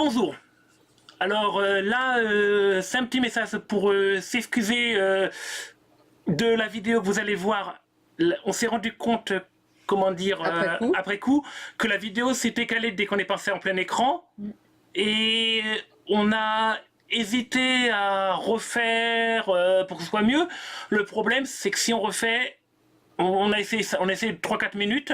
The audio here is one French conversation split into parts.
Rebonjour. Alors là, c'est un petit message pour s'excuser de la vidéo que vous allez voir. On s'est rendu compte, comment dire, après coup, que la vidéo s'est décalée dès qu'on est passé en plein écran. Et on a hésité à refaire pour que ce soit mieux. Le problème, c'est que si on refait, on a essayé 3-4 minutes.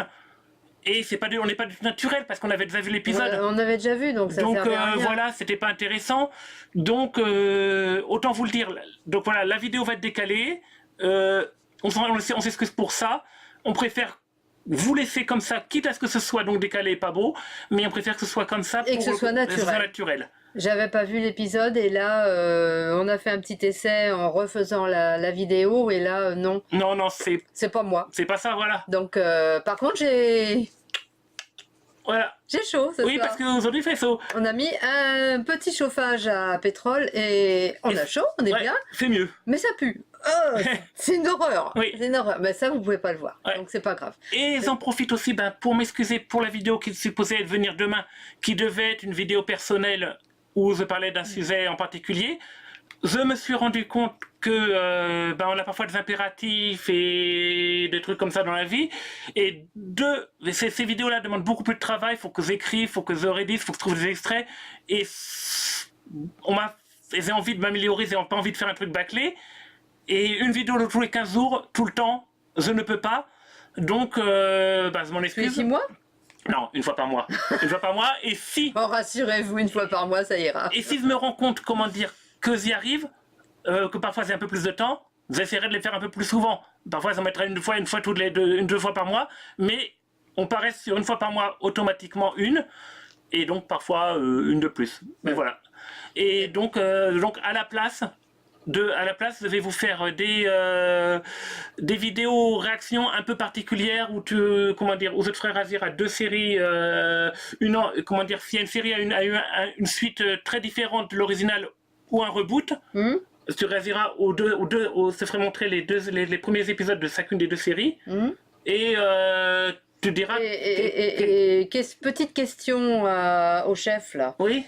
Et on n'est pas du tout naturel parce qu'on avait déjà vu l'épisode. Ouais, on avait déjà vu, donc ça servait à rien. Voilà, c'était pas intéressant. Donc autant vous le dire. Donc voilà, la vidéo va être décalée. On s'excuse pour ça. On préfère vous laisser comme ça, quitte à ce que ce soit donc décalé et pas beau, mais on préfère que ce soit comme ça et que ce soit naturel. J'avais pas vu l'épisode et là on a fait un petit essai en refaisant la vidéo et là non. Non, c'est pas moi. C'est pas ça, voilà. Donc par contre j'ai chaud ce soir. Oui, parce qu'aujourd'hui il fait chaud. On a mis un petit chauffage à pétrole et on a chaud, on est bien. C'est mieux. Mais ça pue. Oh, c'est une horreur. Oui. C'est une horreur. Mais ça vous pouvez pas le voir. Donc c'est pas grave. Et j'en profite aussi pour m'excuser pour la vidéo qui supposait venir demain, qui devait être une vidéo personnelle où je parlais d'un sujet en particulier. Je me suis rendu compte que on a parfois des impératifs et des trucs comme ça dans la vie. Et ces vidéos-là demandent beaucoup plus de travail. Il faut que j'écrive, il faut que je rédise, il faut que je trouve des extraits. Et j'ai envie de m'améliorer, j'ai pas envie de faire un truc bâclé. Et une vidéo de tous les 15 jours, tout le temps, je ne peux pas. Donc, je m'en excuse. Tous les 6 mois ? Non, une fois par mois. Une fois par mois. Et si... Oh, rassurez-vous, une fois par mois, ça ira. Et si je me rends compte, comment dire, que j'y arrive, que parfois j'ai un peu plus de temps, j'essaierai de les faire un peu plus souvent. Parfois, ça m'aidera une fois deux fois par mois. Mais on paraît sur une fois par mois, automatiquement une. Et donc, parfois, une de plus. Mais voilà. Et donc à la place, je vais vous faire des vidéos réactions un peu particulières où où je te ferai Razir à 2 séries, si une série a une suite très différente de l'original ou un reboot, tu réagiras je te ferai montrer les premiers épisodes de chacune des 2 séries et tu diras. Petite question au chef là. Oui.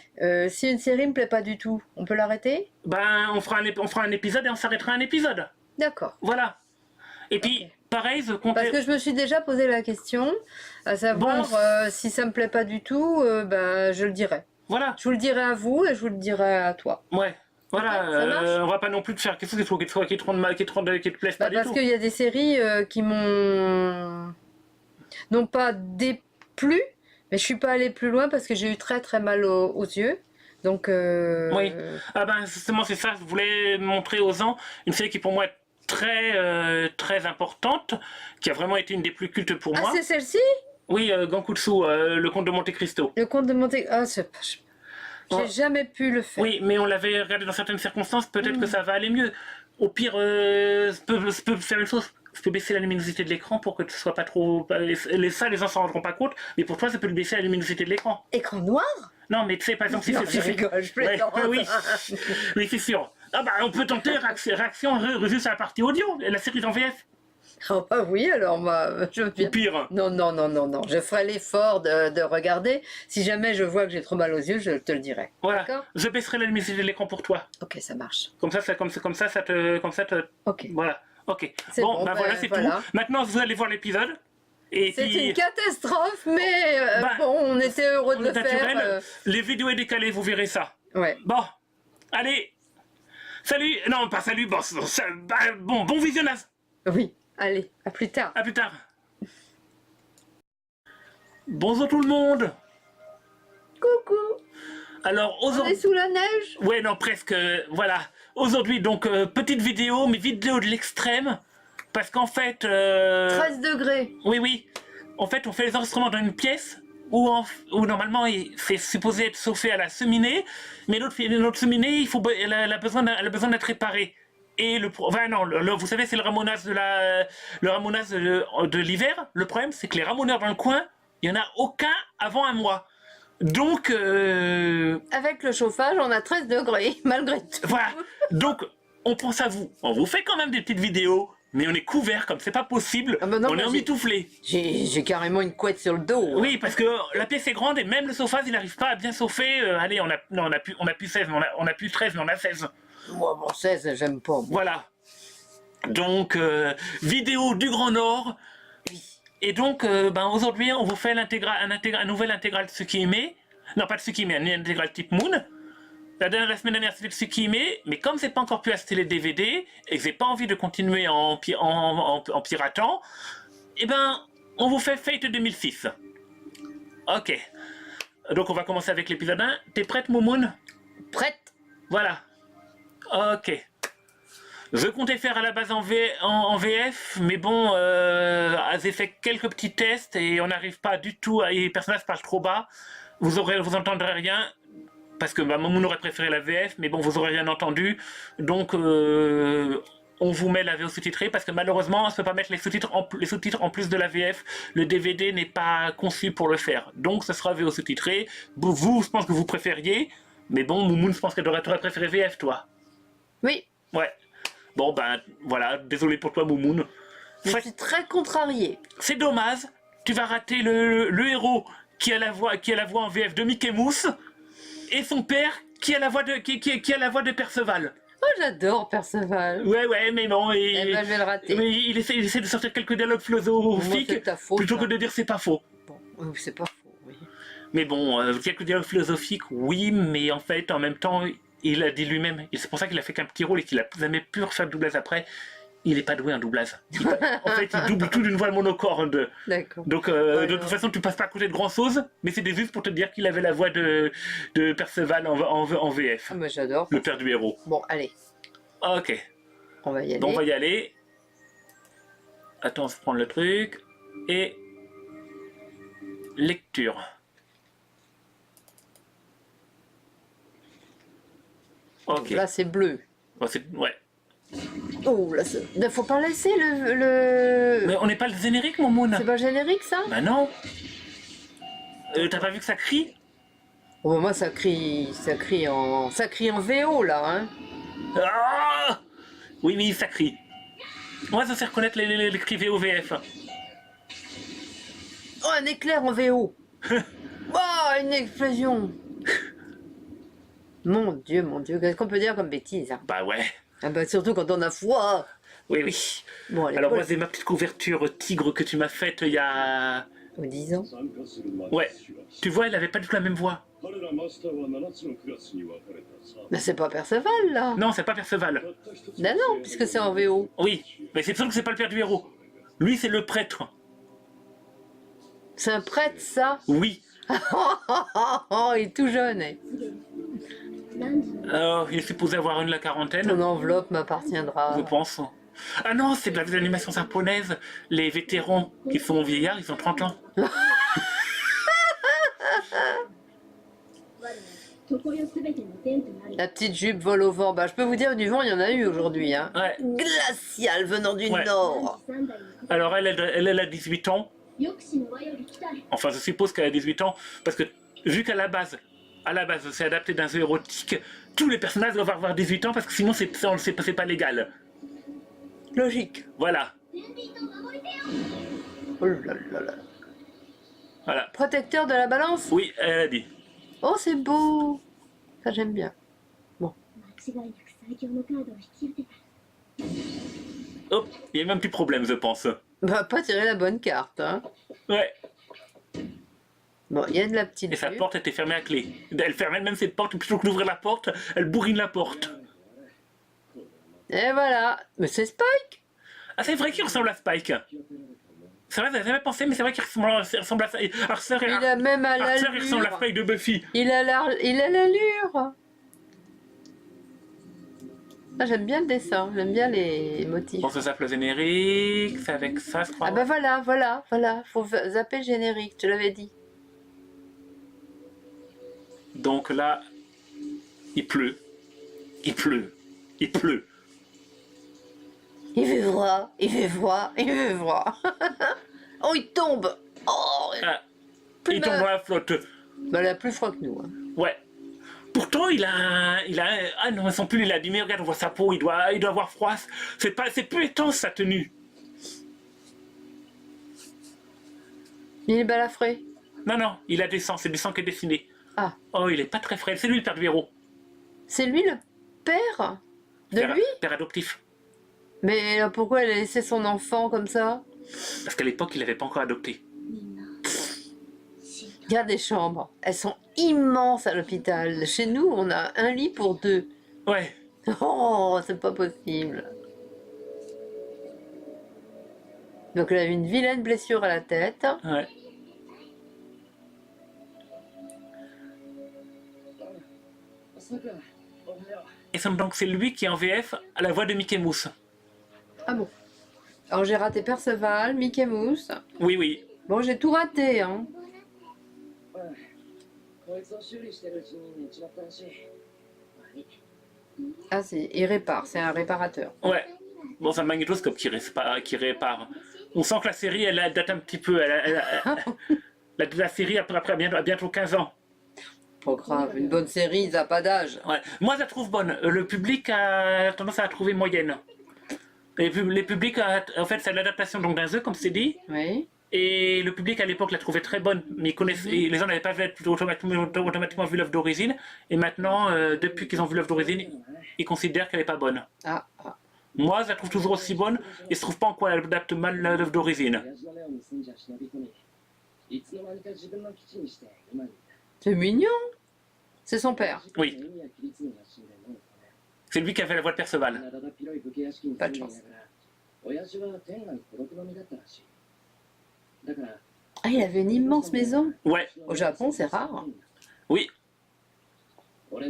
Si une série me plaît pas du tout, on peut l'arrêter ? On fera un épisode et on s'arrêtera un épisode. D'accord. Voilà. Et puis, pareil, parce que je me suis déjà posé la question, à savoir si ça me plaît pas du tout, je le dirai. Voilà. Je vous le dirai à vous et je vous le dirai à toi. Ouais. Voilà, on va pas non plus te faire quelque chose qui te plaise pas du tout. Parce qu'il y a des séries qui m'ont non pas déplu, mais je suis pas allée plus loin parce que j'ai eu très très mal aux yeux. Donc oui. Justement c'est ça, je voulais montrer aux gens une série qui pour moi est très très importante, qui a vraiment été une des plus cultes pour moi. Ah, c'est celle-ci ? Oui, Gankutsu, le Comte de Monte Cristo. Le Comte de Monte Cristo. Ah, c'est pas... J'ai jamais pu le faire. Oui, mais on l'avait regardé dans certaines circonstances, peut-être que ça va aller mieux. Au pire, je peux faire une chose. Je peux baisser la luminosité de l'écran pour que ce soit pas trop... Ça, les gens s'en rendront pas compte, mais pour toi, ça peut le baisser la luminosité de l'écran. Écran noir ? Non, mais tu sais, par exemple, si je rigole, je plaisante. Oui, c'est sûr. On peut tenter réaction juste à la partie audio, la série en VF. Oh bah oui, alors je veux bien. Ou pire. Non, je ferai l'effort de regarder. Si jamais je vois que j'ai trop mal aux yeux, je te le dirai. Voilà. Je baisserai la luminosité de l'écran pour toi. Ok, ça marche. Comme ça, ça te... Ok. Voilà. Ok. Bon, voilà, c'est tout. Maintenant, vous allez voir l'épisode. C'est une catastrophe, mais on était heureux de le faire. Les vidéos est décalées, vous verrez ça. Ouais. Bon, allez. Salut. Non, pas salut. Bon visionnage. Oui. Allez, à plus tard. À plus tard. Bonjour tout le monde. Coucou. Alors aujourd'hui... On est sous la neige ? Ouais, non, presque. Voilà. Aujourd'hui, donc, petite vidéo, mais vidéo de l'extrême. Parce qu'en fait... 13 degrés. Oui. En fait, on fait les enregistrements dans une pièce où normalement, c'est supposé être chauffé à la cheminée. Mais notre cheminée, elle a besoin d'être réparée. Et vous savez, c'est le ramonage de l'hiver. Le problème, c'est que les ramoneurs dans le coin, il n'y en a aucun avant un mois. Donc... Avec le chauffage, on a 13 degrés, malgré tout. Voilà. Donc, on pense à vous. On vous fait quand même des petites vidéos Mais on est couvert comme c'est pas possible. Ah bah non, on est moi, emmitouflé. J'ai carrément une couette sur le dos. Oui, parce que la pièce est grande et même le sofa, il n'arrive pas à bien chauffer. Allez, on a plus 16, mais on a plus 13, mais on a 16. Moi, bon, 16, j'aime pas. Moi. Voilà. Donc, vidéo du Grand Nord. Oui. Et donc, aujourd'hui, on vous fait un nouvel intégral Tsukihime. Non, pas de Tsukihime, un intégral type Moon. La semaine dernière, c'était de Tsukihime, mais comme j'ai pas encore pu acheter les DVD et que j'ai pas envie de continuer en piratant, eh ben, on vous fait Fate 2006. Ok. Donc, on va commencer avec l'épisode 1. T'es prête, Moumoun? Prête? Voilà. Ok. Je comptais faire à la base en VF, mais bon, j'ai fait quelques petits tests et on n'arrive pas du tout, et les personnages parlent trop bas. Vous entendrez rien, parce que Momoun aurait préféré la VF, mais bon, vous aurez rien entendu. Donc, on vous met la VO sous-titrée, parce que malheureusement, on ne peut pas mettre les sous-titres en plus de la VF. Le DVD n'est pas conçu pour le faire. Donc, ce sera VO sous-titré. Vous, je pense que vous préfériez, mais bon, Momoun, je pense qu'elle aurait préféré VF, toi. Oui. Ouais. Bon, ben, voilà, désolé pour toi, Moumoun. Je suis très contrariée. C'est dommage, tu vas rater le héros qui a la voix en VF de Mickey Mouse et son père qui a la voix de Perceval. Oh, j'adore Perceval. Ouais, mais bon, Eh ben, je vais le rater. mais il essaie de sortir quelques dialogues Moi, philosophiques c'est ta faute, plutôt que hein. de dire c'est pas faux. Bon, oui, c'est pas faux, oui. Mais bon, quelques dialogues philosophiques, oui, mais en fait, en même temps, il a dit lui-même, et c'est pour ça qu'il a fait qu'un petit rôle et qu'il a jamais pu refaire de doublage après. Il est pas doué en doublage. En fait, il double tout d'une voix monocorde. D'accord. Donc, Ouais, de toute façon, tu passes pas à côté de grand chose, mais c'était juste pour te dire qu'il avait la voix de Perceval en VF, Ah, moi, j'adore. le père du héros. Bon, allez, Ok, on va y aller. donc on va y aller. Attends, on se prend le truc. Et. Lecture. Ok. Là, c'est bleu. Bon, ouais. Oh, là, il faut pas laisser le... Mais on n'est pas le générique, mon moon. C'est pas générique, ça? Bah non. T'as pas vu que ça crie? Oh, bah, moi, ça crie en VO, là, hein. Ah, oui, mais ça crie. Moi, ça sait reconnaître les cris VOVF. Oh, un éclair en VO. Oh, une explosion. Mon Dieu, qu'est-ce qu'on peut dire comme bêtise, hein? Bah ouais. Ah bah, surtout quand on a froid. Oui, oui. Bon, allez, Alors moi, c'est ma petite couverture tigre que tu m'as faite il y a... Aux 10 ans. Ouais. Tu vois, elle avait pas du tout la même voix. Mais c'est pas Perceval, là. Non, c'est pas Perceval. Ben non, puisque c'est en VO. Oui, mais c'est sûr que c'est pas le père du héros. Lui, c'est le prêtre. C'est un prêtre, ça. Oui. Oh, il est tout jeune, hein. Alors, il est supposé avoir la quarantaine, Ton enveloppe m'appartiendra. je pense. Ah non, c'est de l'animation japonaise. Les vétérans qui sont vieillards, ils ont 30 ans. La petite jupe vole au vent. Bah, je peux vous dire, du vent, il y en a eu aujourd'hui, hein. Ouais. Glacial venant du Ouais. nord. Alors elle a 18 ans. Enfin, je suppose qu'elle a 18 ans, parce que vu qu'à la base, c'est adapté d'un jeu érotique, tous les personnages doivent avoir 18 ans, parce que sinon c'est pas légal. Logique. Voilà. Oh là là là. Voilà. Protecteur de la balance. Oui, elle a dit. Oh, c'est beau. Ça, j'aime bien. Hop, il y a même un petit problème, je pense. Bah, pas tirer la bonne carte, hein. Ouais. Bon, il y a de la petite Et sa jupe. porte était fermée à clé. Elle ferme elle-même cette porte, plutôt que d'ouvrir la porte, elle bourrine la porte. Et voilà. Mais c'est Spike. Ah, c'est vrai qu'il ressemble à Spike. C'est vrai, j'avais jamais pensé, mais c'est vrai qu'il ressemble à ça. Arthur, Il a même à Arthur, il ressemble à l'allure. Spike de Buffy. Il a l'allure. Ah, j'aime bien le dessin. J'aime bien les motifs. Bon, ça s'appelle le générique, c'est avec ça, je crois. Ah bah voilà. Faut zapper le générique, je te l'avais dit. Donc là, il pleut. Il pleut. Il pleut. Il fait froid. Oh, il tombe. Oh, Ah, plus il tombe mal. dans la flotte. Bah, elle a plus froid que nous, hein. Ouais. Pourtant, ah non, son pull, il a dit, mais regarde, on voit sa peau, il doit avoir froid. C'est plus étanche, sa tenue. Il est balafré. Non, non, il a des sangs, c'est du sang qui est dessiné. Ah, Oh, il est pas très frêle. C'est lui le père du héros. c'est lui le père de Père, lui? père adoptif. Mais pourquoi elle a laissé son enfant comme ça? Parce qu'à l'époque, il l'avait pas encore adopté. Regarde les chambres, elles sont immenses à l'hôpital. Chez nous, on a un lit pour deux. Ouais. Oh, c'est pas possible. Donc elle a eu une vilaine blessure à la tête. Ouais. Et donc c'est lui qui est en VF à la voix de Mickey Mouse. Ah bon. Alors j'ai raté Perceval, Mickey Mouse. Oui, oui. Bon, j'ai tout raté, hein. Ah, il répare, c'est un réparateur. Ouais. Bon, c'est un magnétoscope qui répare. On sent que la série, elle date un petit peu. La série après bientôt 15 ans. Pas grave, une bonne série, ça n'a pas d'âge. Ouais. Moi, je la trouve bonne. Le public a tendance à la trouver moyenne. Les publics, en fait, c'est l'adaptation d'un jeu, comme c'est dit. Oui. Et le public à l'époque la trouvait très bonne, mais et les gens n'avaient pas automatiquement vu l'œuvre d'origine. Et maintenant, depuis qu'ils ont vu l'œuvre d'origine, ils considèrent qu'elle n'est pas bonne. Ah. Moi, je la trouve toujours aussi bonne, et je trouve pas en quoi elle adapte mal l'œuvre d'origine. C'est mignon. C'est son père. Oui. C'est lui qui a fait la voix de Perceval. Pas de chance. Ah, il avait une immense maison. Ouais. Au Japon, c'est rare. Oui. Oh là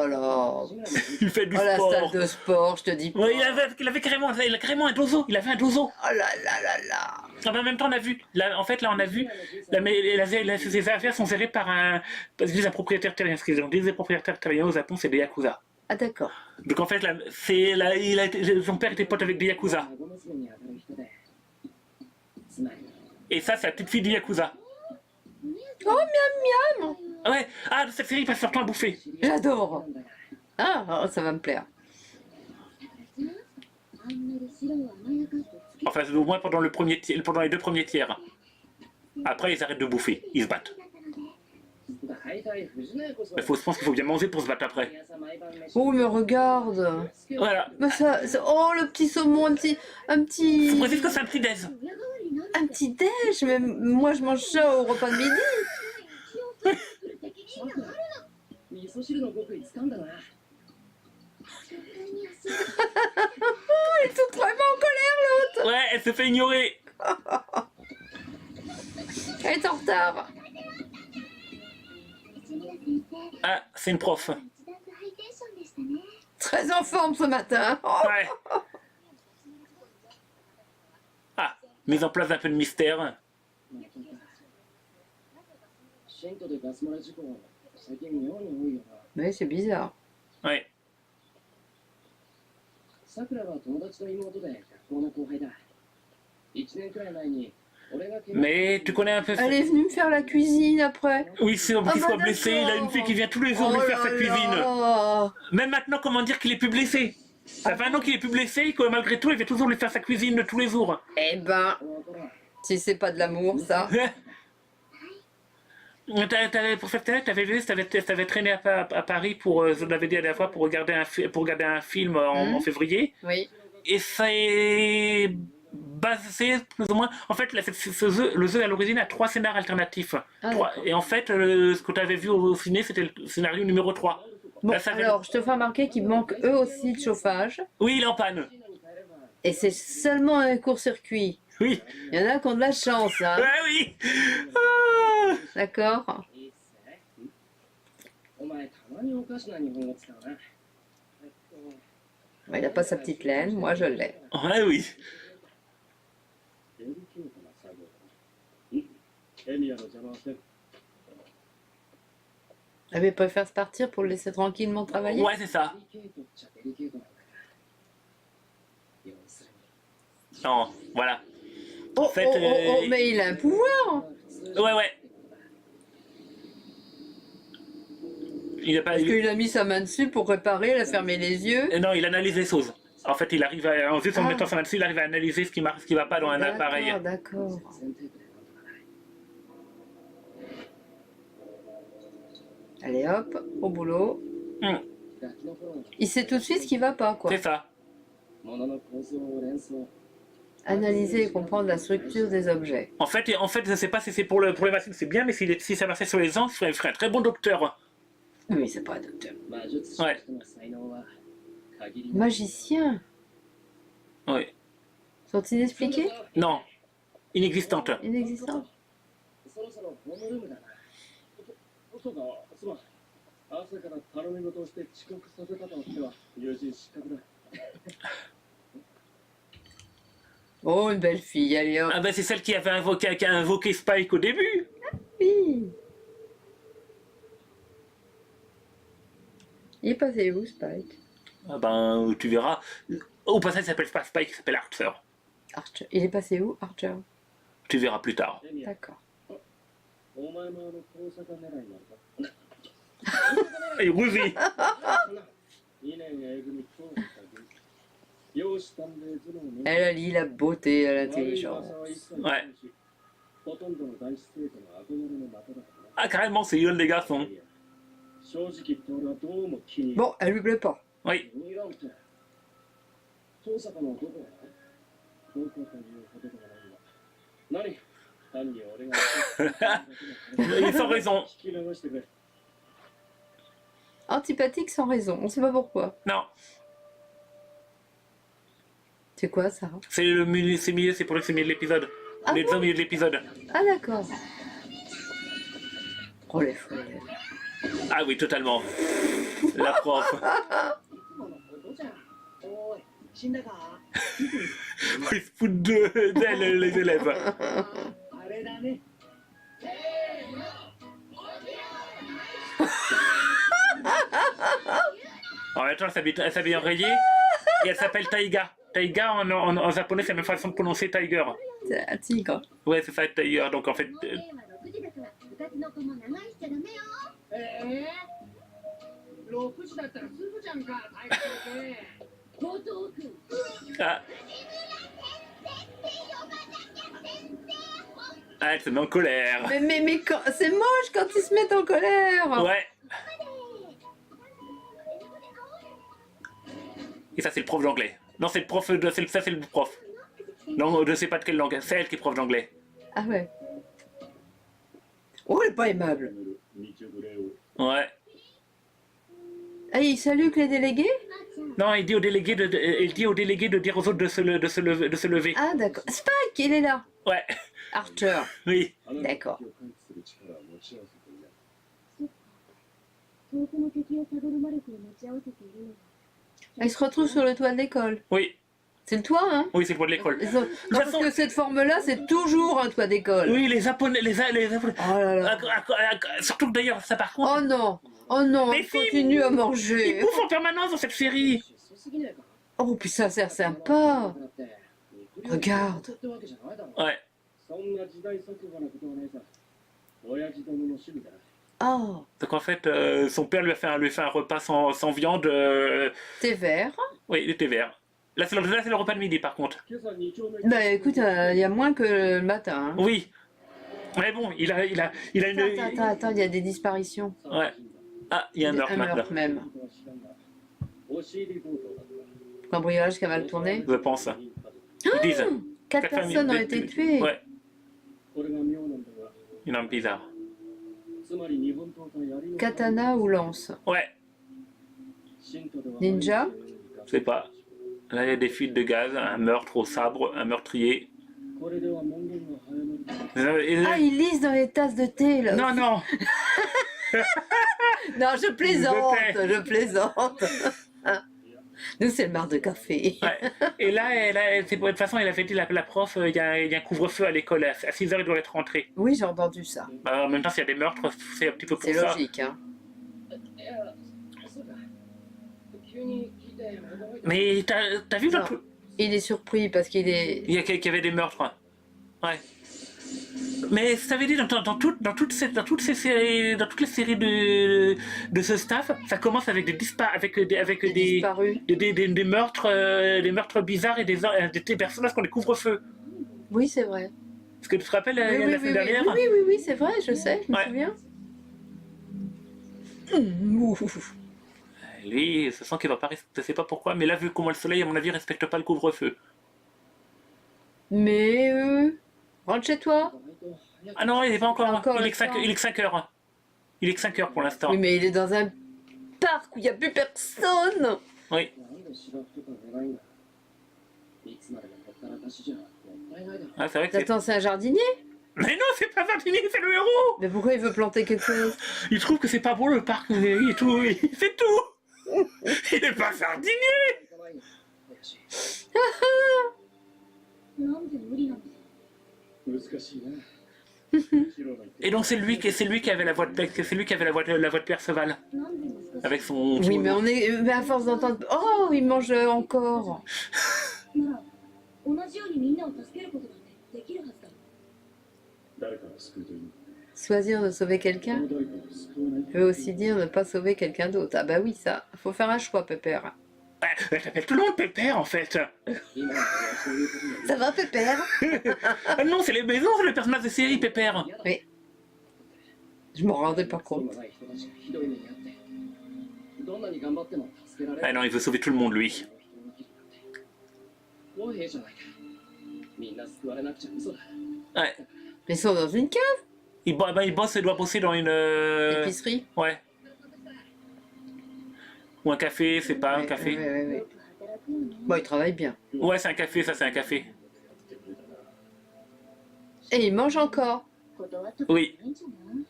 là. Il fait du Oh, la sport. salle de sport, je te dis pas. Ouais, il avait carrément un dozo. Il avait un dozo. Oh là là là là. En même temps, on a vu. Là, en fait, là, on a vu. Ses affaires sont gérées par un propriétaire terrien. Parce qu'ils ont des propriétaires terriens au Japon, c'est des yakuza. Ah d'accord. Donc en fait, son père était pote avec des yakuza. Et ça, c'est la petite fille du yakuza. Oh miam miam. Ouais. Ah, cette série passe sur temps à bouffer. J'adore. Ah, ça va me plaire. Enfin, au moins pendant les 2 premiers tiers. Après, ils arrêtent de bouffer. Ils se battent. Je pense qu'il faut bien manger pour se battre après. Oh mais regarde. Voilà. Mais oh le petit saumon, un petit. Faut préciser que c'est un petit déj. Un petit déj. Mais moi je mange ça au repas de midi. Elle est toute vraiment en colère l'autre. Ouais, elle se fait ignorer. Elle est en retard. Ah, c'est une prof. Très en forme ce matin. Oh. Ouais. Ah, mise en place d'un peu de mystère. Mais c'est bizarre. Ouais. Mais tu connais un peu... Elle est venue me faire la cuisine après. Oui, c'est qu'il soit bah, blessé. Il a une fille qui vient tous les jours Oh lui faire sa là cuisine. là. Même maintenant, comment dire qu'il est plus blessé? Ça fait un an qu'il est plus blessé et que malgré tout, il vient toujours lui faire sa cuisine de tous les jours. Eh ben, si c'est pas de l'amour, ça. Pour cette télé, t'avais traîné à Paris pour, je l'avais dit à la fois, pour regarder un film en février. Oui. Et c'est basé plus ou moins. En fait, le jeu à l'origine a 3 scénarios alternatifs. Et en fait, ce que tu avais vu au ciné, c'était le scénario numéro 3. Bon, Là, alors, je te fais remarquer qu'il manque eux aussi de chauffage. Oui, il est en panne. Et c'est seulement un court-circuit. Oui. Il y en a qui ont de la chance, hein. Ouais, oui. Ah. D'accord. Il n'a pas sa petite laine, moi je l'ai. Ouais, oui. Elle préfère se partir pour le laisser tranquillement travailler. Ouais, c'est ça. Non, voilà. Oh, En fait, mais il a un pouvoir. Ouais, ouais. Il a pas, Parce qu'il a mis sa main dessus pour réparer, il a fermé les yeux. non, il analyse les choses. En fait, il arrive en juste en Ah. mettant sa main dessus, il arrive à analyser ce qui marche, ce qui va pas dans un appareil. D'accord. Allez hop, au boulot. Hmm, Il sait tout de suite ce qui va pas, quoi. c'est ça. Analyser et comprendre la structure des objets. En fait, je ne sais pas si c'est pour les machines, c'est bien, mais si ça marchait sur les gens, il ferait un très bon docteur. Oui, c'est pas un docteur. Ouais. Magicien. Oui. Sont inexpliqués? Non. Inexistante. Inexistants? そろそろホームルームだな。そうだ、すまん。朝から頼み事をして遅刻させたとしては、友人失格だ。 Oh, une belle fille, allez hop. Ah ben c'est celle qui avait qui a invoqué Spike au début. Oui. Il est passé où, Spike? Ah ben tu verras. Au passage, il s'appelle pas Spike, il s'appelle Arthur. Archer. Il est passé où, Archer? Tu verras plus tard. エミヤ、 D'accord. お前も大阪狙いなのか。 Et Ruby. 2年 A 組強化組。容姿端麗頭脳の。 Elle allie la beauté à 悪い噂 l'intelligence. は一切ないし、ほとんどの男子生徒の憧れの的だからな。 Ah carrément, c'est Yon les garçons. 正直言って俺はどうも気に入る。 Bon, elle lui plaît pas. Oui. ニランって遠坂のどこやどこというほどではないが何単に俺が Ils ont raison. 聞き流してくれ Antipathique sans raison. On sait pas pourquoi. Non, C'est quoi, ça? c'est le milieu, c'est pour le milieu de l'épisode. Ah Les deux milieux de l'épisode. Ah, d'accord. Oh, les folles. Ah oui, totalement. La prof. いつものことじゃんおい死んだか Ils se foutent d'elle, les élèves. あれだね En même temps, elle s'habille en rayé et elle s'appelle Taiga. Taiga en japonais, c'est la même façon de prononcer Tiger. C'est un tigre. Ouais, c'est ça, Tiger. Donc en fait, もう令和6時だから部活の子も長居しちゃダメよ6時だったらすぐじゃんか体育会後藤君 ah, elle se met en colère. Mais quand... c'est moche quand ils se mettent en colère. Ouais. Et ça, c'est le prof d'anglais. Non, c'est le prof de. Ça, c'est le prof. Non, je sais pas de quelle langue. C'est elle qui est prof d'anglais. Ah ouais. Oh, elle est pas aimable. 日暮れを Ouais. Ah, il salue que les délégués? Non, il dit aux délégués de dire aux autres de se lever. Ah, d'accord. Spike, il est là. Ouais. Archer. Oui. あなたの D'accord. 敵を回避する力を持ち合わせている遠くの敵をたどる魔力を持ち合わせているのは Ah, ils se retrouvent sur le toit de l'école. Oui. C'est le toit, hein? Oui, c'est le point de l'école. Ils ont- Non, parce que cette forme-là, c'est toujours un toit d'école. Oui, les Japonais. Les Japonais. Oh là là. Surtout que d'ailleurs, ça par contre. Oh non. Oh non, Les il filles, continue à Ils manger. bouffent en permanence dans cette série. 出すぎないか Oh, puis ça a l'air sympa. だって肉料理 Regarde. ってわけじゃないだろ Ouais. そんな時代錯誤なことはないさ親父殿の趣味だ Oh, Donc en fait, son père lui a fait un repas sans viande. thé vert. Oui, il était vert. Là, c'est le repas de midi par contre. 今朝2丁目 Bah écoute, il y a moins que le matin. Hein. Oui. Mais bon, il a une. Attends, il y a des disparitions. Ouais. Ah, il y a un meurtre Un maintenant, meurtre même. は知らんが押し入り強盗だった Cambriolage qui a mal tourné. je pense. Ils disent. 4 personnes ont été tuées. Ouais, これが妙なんだが une arme bizarre. つまり日本刀か槍の Katana ou lance? Ouais, 信徒では Ninja? je sais pas. Là, il y a des fuites de gaz, un meurtre au sabre, un meurtrier. これでは門限が早まる Ah, ils lisent dans les tasses de thé, là. Non, non. Non, je plaisante, Je sais. je plaisante. Nous, c'est le marc de café. Ouais. Et là, de toute façon, elle avait dit la prof, il y a un couvre-feu à l'école. À 6h, il doit être rentré. Oui, j'ai entendu ça. Bah, en même temps, s'il y a des meurtres, c'est un petit peu pour C'est ça. logique, hein. いやそうか急に聞いて驚いた Mais t'as vu Non. l'autre. Il est surpris parce qu'il est... Il y avait des meurtres. Ouais. Mais ça veut dire dans toutes ces séries, dans toutes les séries de ce staff, ça commence avec Des disparus. des meurtres bizarres et des personnages qui ont des couvre-feux. Oui, c'est vrai. Est-ce que tu te rappelles Oui, la oui, semaine oui, oui, dernière? oui, oui, oui, c'est vrai, je sais, je me Ouais. souviens. Ouf. Lui, je sens qu'il va pas je sais pas pourquoi, mais là, vu comment le soleil, à mon avis, respecte pas le couvre-feu. Mais rentre chez toi. 意外と早く Ah non, il est pas encore. Encore il le est que 5 temps. il est que 5 heures. Il est que 5 heures pour l'instant. Oui, mais il est dans un parc où il n'y a plus personne. Oui. なんで芝生とか寝ないんだいつまでもほったらかしじゃもったいないだろ Ah, c'est vrai que c'est. Attends, c'est un jardinier? Mais non, c'est pas Martini, c'est le héros. Mais pourquoi il veut planter quelque chose? Il trouve que c'est pas beau le parc, et tout, c'est tout. Il est pas jardinier. 行かないよ林なんで無理なの？難しいなヒロの言って Et donc c'est lui qui avait la voix de Perceval なんで難しい avec son. Oui, mais à force d'entendre. Oh, il mange encore. なら同じようにみんなを助けることだってできるはずだ。誰かを救うという Choisir de sauver こ quelqu'un の誰かを救わない veut aussi dire ne pas sauver quelqu'un d'autre. Ah bah oui, ça. Faut faire un choix, Pépère. Ouais, elle s'appelle tout le monde Pépère en fait. 今の俺はそういうことには Ça va, Pépère? Ah non, c'est les maisons, c'est le personnage de série Pépère. 嫌だ Oui. Je m'en rendais pas そう compte. もない人たちがひどい目に遭ってどんなに頑張っても助けられ Ah ない non, il veut sauver tout le monde lui. 不公平じゃないかみんな救われなくちゃ嘘だ Ouais. Mais ils sont dans une cave, Il doit bosser dans une. épicerie. Ouais. Ou un café, c'est pas un Ouais, café. ouais, ouais, ouais. よく働くよね。 Bon, il travaille bien. Ouais, c'est un café, ça c'est un café. Et il mange encore. 断っとく Oui. いいんじゃない？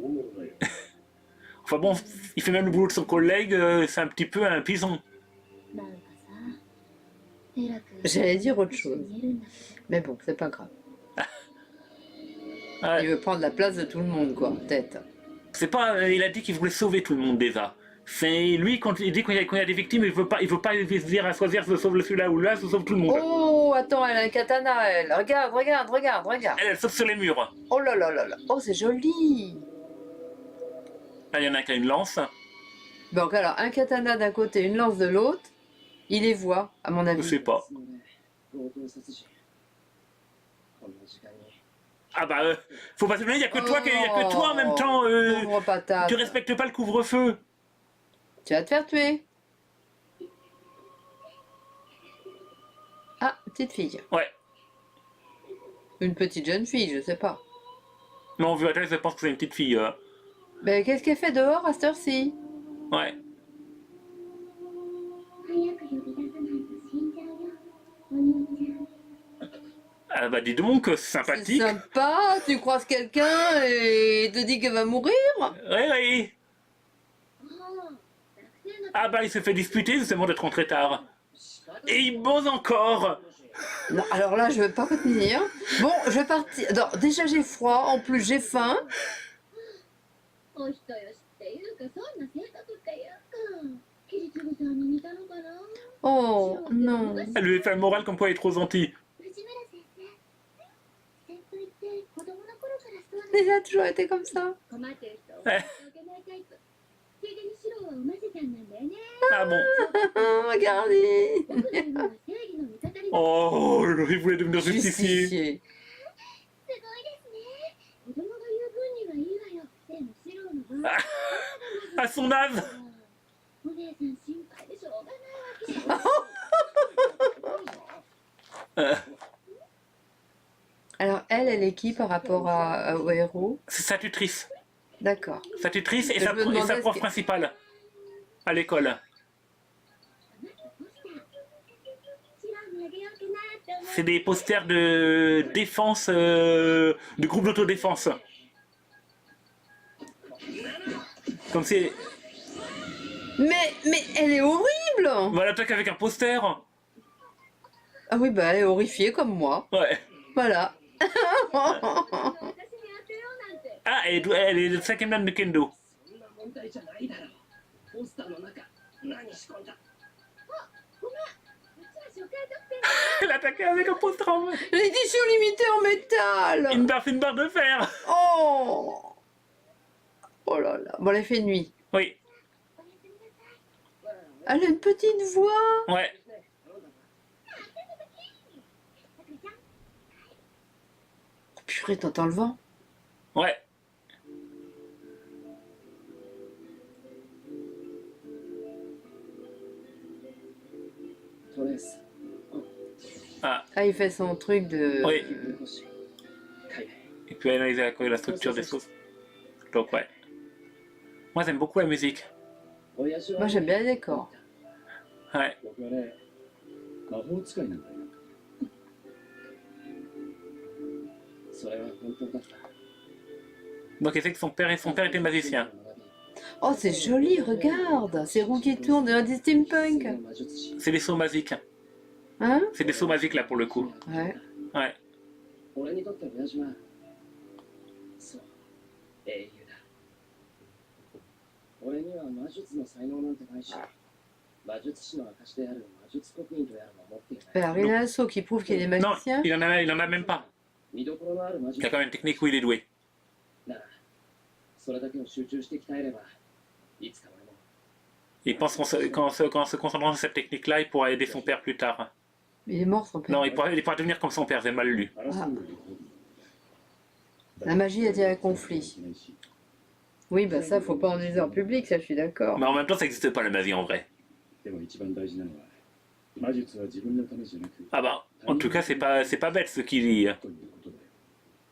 大物だよ Enfin bon, il fait même le boulot de son collègue, c'est un petit peu un pison. なんかさ、偉く J'allais dire autre chose. 見えるんだけど Mais bon, c'est pas grave. Il Ouais. veut prendre la place de tout le monde, quoi, peut-être. C'est pas, il a dit qu'il voulait sauver tout le monde déjà. C'est lui quand il dit qu'il y a des victimes, il veut pas se dire à choisir se sauve celui-là ou là, se sauve tout le monde. Oh, attends, elle a un katana, elle. Regarde, regarde, regarde, regarde. Elle saute sur les murs. Oh là là là là. Oh, c'est joli. Là, il y en a un qui a une lance. Donc alors, un katana d'un côté, une lance de l'autre. Il les voit, à mon Je avis. sais pas. そのね強盗殺人こんな時間に Ah bah, faut pas se demander, il y a que toi, il y a que toi en même temps. Pauvre patate. Tu respectes pas le couvre-feu. Tu vas te faire tuer. Ah, petite fille. Ouais. Une petite jeune fille, je sais pas. Non, vu à tête, je pense que c'est une petite fille. Ben, qu'est-ce qu'elle fait dehors à cette heure-ci? Ouais. 早く呼び出さないと死んじゃうよ。お兄ちゃん。 Ah bah, dis donc, c'est C'est sympathique. sympa, tu croises quelqu'un et il te dit qu'elle va mourir? Ouais, ouais. ああ、学生の Ah bah, il se fait disputer justement d'être rentré tard. Et il bosse encore. Non, alors là, je vais pas retenir. Bon, je vais partir. Non, déjà j'ai froid, en plus j'ai faim. お人よしっていうか、そんな性格っていうか、キリツブさんに似たのかな。 Oh, non. Elle lui fait le moral comme quoi il est trop gentil. 藤村先生。先輩って子供の頃からそうなの。 Il a toujours été comme ça. 困ってる人を放っておけないタイプ。ついでに白はおませちゃんなんだよね。 Ah bon. Regardez. 僕の夢は正義の味方になる。 Oh, il voulait devenir justicier. Justicier. すごいですね。子供が言う分にはいいわよ。でも白の場合。 À son âge. お姉さん心配でしょうがないわけ。 Alors, elle est qui par rapport au héros? C'est sa tutrice. D'accord. Sa tutrice et Je sa, me et demandais sa ce prof que- principale. À l'école. 白にあげようかなって思う。 C'est des posters de défense, de groupe d'autodéfense. Comme c'est. Mais elle est horrible! On va l'attaquer avec un poster. Ah oui, bah elle est horrifiée comme moi. Ouais. Voilà. 私に当てようなんて。 Ah, elle est le 5e dan de Kendo. そんな問題じゃないだろうポスターの中何仕込んだごめん。うちは食 Elle attaquait avec un postron. L'édition limitée en métal. Une barre de fer. Oh. Oh là là. Bon, elle fait nuit. Oui, Elle a une petite voix. ouais. Oh, purée, t'entends le vent? Ouais. Ah, Ah, il fait son truc de... oui. Il peut analyser la structure des sauces. Donc, ouais. Moi, j'aime beaucoup la musique. Moi, j'aime bien les décors. Ouais. 僕はね魔法使いなんだよそれは本当だった Donc, il sait que son père était magicien. Oh, c'est joli, regarde. C'est roues qui tournent, on dirait des steampunk. C'est des sauts magiques. Hein? C'est des sauts magiques, là, pour le coup. Ouais. Ouais. 俺にとって親父はそう英雄だ俺には魔術の才能なんてないし魔術師の証である魔術刻印とやらも持っていない Alors, il a un saut qui prouve qu'il est Non, magicien. il en a même pas. 見どころのある魔 Il 術 a quand même une technique où il est doué. ならそれだけを集中して鍛えればいつか俺も Il pense qu'en se concentrant sur cette technique-là, il pourra aider son père plus tard. Il est mort, son père. Non, il pourra devenir comme son père, j'ai mal lu. 争うより La magie attire un conflit. Oui, bah ça, faut pas en user en public, ça, je suis d'accord. Mais en même temps, ça n'existe pas la magie en vrai. でも一番大事なのは魔術は自分のためじゃなく Ah bah, en tout cas, c'est pas bête ce qu'il dit. ということだよ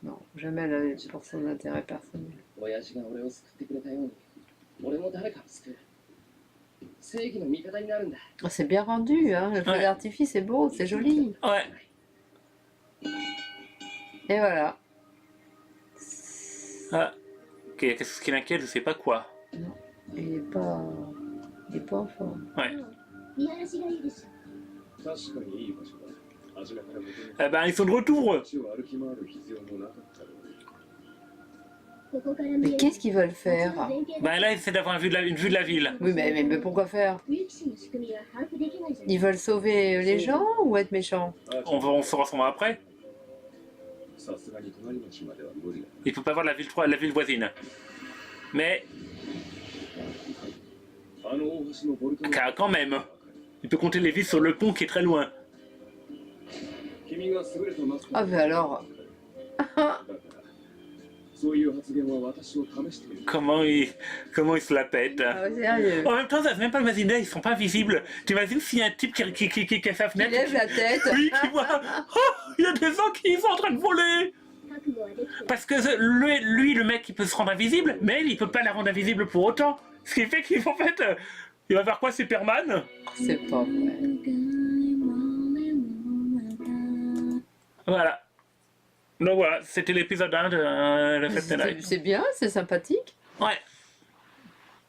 Non, jamais la pour son intérêt personnel. 親父が俺を救ってくれたように俺も誰かを救う正義の味方になるんだ Oh, c'est bien rendu, hein. Le feu Ouais. d'artifice, c'est beau, c'est joli. Ouais. Et voilà. Ah. Ok, qu'est-ce qui l'inquiète, je sais pas quoi. Il est pas... Il est pas en forme. Ouais. 見晴らしがいいでしょ確かにいい場所だ初めから元に Eh ben, ils sont de retour. 街を歩き回る必要もなかったろうここから見 Mais える qu'est-ce qu'ils veulent 街 faire? の全景 Ben là, c'est d'avoir une vue de la ville. Oui, mais pourquoi faire? 有機士の仕組みは把握できないじゃない Ils veulent sauver les gens ou être méchants? On se rassemble après. さすがに隣町までは無理だ Il peut pas voir la ville voisine. Mais, あの大橋のボルトの quand même, il peut compter les villes sur le pont qui est très loin. 君が優れたマスタ Ah, ー mais alors... だからそういう発言は私を試している Comment il se la pète. Ah, ouais, sérieux. En même temps, ça c'est même pas imaginer, ils sont pas visibles. Tu imagines s'il y a un type qui a sa Il fenêtre. lève la tête. Oui, qui voit. Oh, il y a des gens qui sont en train de voler. 覚悟はできてる Parce que lui, le mec, il peut se rendre invisible, mais il peut pas la rendre invisible pour autant. Ce qui fait qu'en fait, il va faire quoi, Superman? C'est pas vrai. Voilà. Donc voilà, c'était l'épisode 1 de la fête des Night. C'est bien, c'est sympathique. Ouais.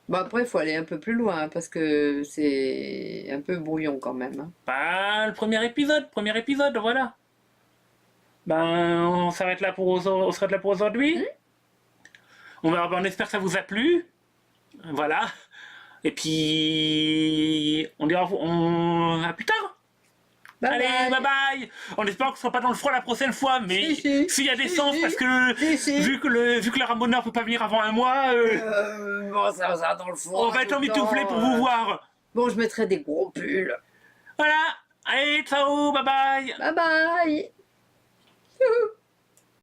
Bon, après, il faut aller un peu plus loin, hein, parce que c'est un peu brouillon quand même. Hein. Bah, le premier épisode, voilà. Ben, on s'arrête là pour aujourd'hui. On espère que ça vous a plu. Voilà. Et puis, on dira à plus tard. Bye Allez, bye. bye bye. On espère qu'on ne sera pas dans le froid la prochaine fois, mais Si, s'il y a des si, chances, si. parce que Si. vu que le Ramoneur peut pas venir avant un mois, Bon, ça va dans le fond. on va être emmitouflés pour vous voir. Bon, je mettrai des gros pulls. Voilà. Allez, ciao, bye bye. Bye bye. Youhou.